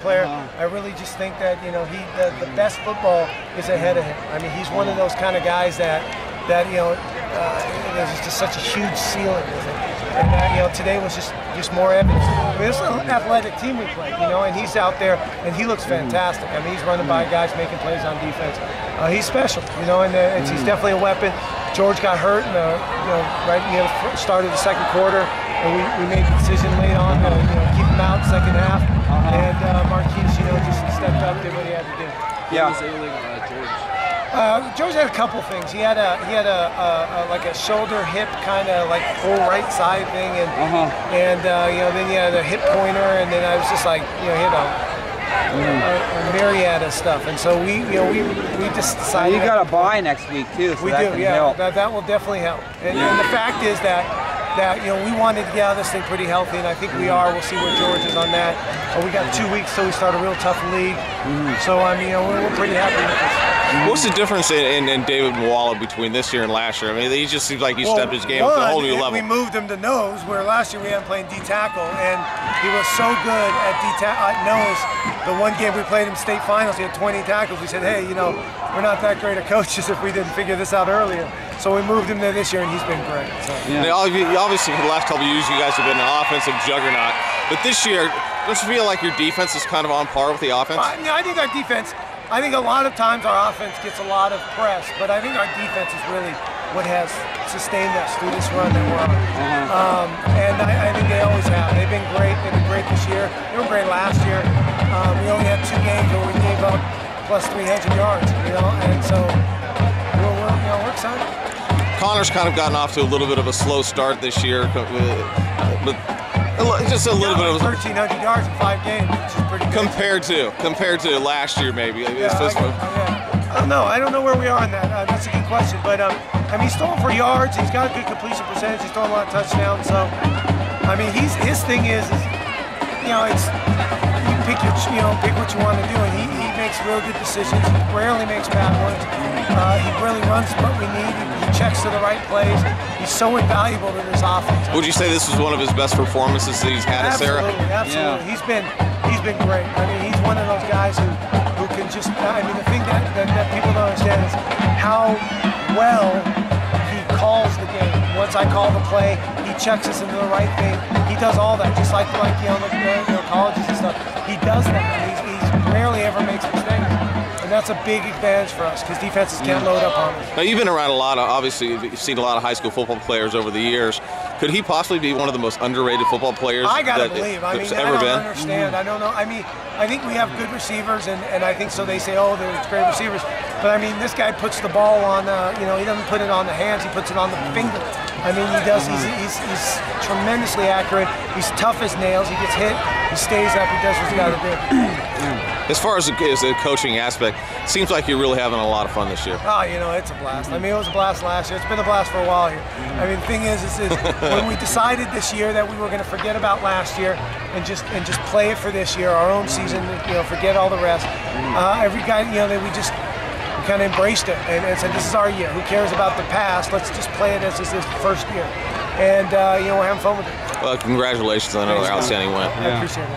player. I really just think that the best football is ahead of him. I mean, he's one of those kind of guys that there's just such a huge ceiling with him. And today was just more evidence. I mean, it's an athletic team we play, and he's out there and he looks fantastic. I mean, he's running by guys, making plays on defense. He's special, and he's definitely a weapon. George got hurt, right near the start of the second quarter, and we made the decision late on to keep him out second half. And Marquise, just stepped up, did what he had to do. Yeah. George had a couple things. He had a like a shoulder hip kind of like full right side thing, and then he had a hip pointer, and then I was just like he had a myriad of stuff, and so we just decided. You got a bye next week too. So we that do, can yeah. help. That will definitely help. And the fact is that we wanted to get out of this thing pretty healthy, and I think we are. We'll see where George is on that. We got 2 weeks till we start a real tough league, so I mean, we're pretty happy with this. What's the difference in David Mwala between this year and last year? I mean, he just seems like he stepped his game up to a whole new level. We moved him to nose, where last year we had him playing D-tackle, and he was so good at nose. The one game we played him state finals, he had 20 tackles. We said, hey, we're not that great at coaches if we didn't figure this out earlier. So we moved him there this year, and he's been great. So. Yeah. Obviously, for the last couple of years, you guys have been an offensive juggernaut. But this year, don't you feel like your defense is kind of on par with the offense? I think our defense. I think a lot of times our offense gets a lot of press, but I think our defense is really what has sustained us through this run that we're on. And I think they always have. They've been great. They've been great this year. They were great last year. We only had 2 games where we gave up plus 300 yards, and so we're excited. Connor's kind of gotten off to a little bit of a slow start this year, but just a little bit of 1,300 yards in 5 games, which is pretty good. Compared to last year, maybe. I don't know where we are on that. That's a good question. But I mean, he's throwing for yards. He's got a good completion percentage. He's throwing a lot of touchdowns. So I mean, his thing is it's you pick what you want to do, and he makes real good decisions. He rarely makes bad ones. He really runs what we need. He checks to the right plays. He's so invaluable to this offense. Would you say this was one of his best performances that he's had at Sarah? Absolutely. Yeah. He's been great. I mean, he's one of those guys who can just. I mean, the thing that people don't understand is how well he calls the game. Once I call the play, he checks us into the right thing. He does all that, just like the colleges and stuff. He does that. He rarely ever makes mistakes. And that's a big advantage for us because defenses can't load up on us. Now, you've been around a lot of, obviously, you've seen a lot of high school football players over the years. Could he possibly be one of the most underrated football players I gotta believe. I mean, ever been? I don't understand. I don't know. I mean, I think we have good receivers, and I think so they say, oh, they're great receivers. But I mean, this guy puts the ball on, he doesn't put it on the hands, he puts it on the finger. I mean, he does, he's tremendously accurate. He's tough as nails. He gets hit, he stays up, he does what he's got to do. As far as the coaching aspect, it seems like you're really having a lot of fun this year. Oh, it's a blast. I mean, it was a blast last year. It's been a blast for a while here. I mean, the thing is when we decided this year that we were going to forget about last year and just play it for this year, our own season, forget all the rest. Every guy, we kind of embraced it and said, this is our year. Who cares about the past? Let's just play it as this is the first year. And, we're having fun with it. Well, congratulations on another outstanding win. I appreciate it.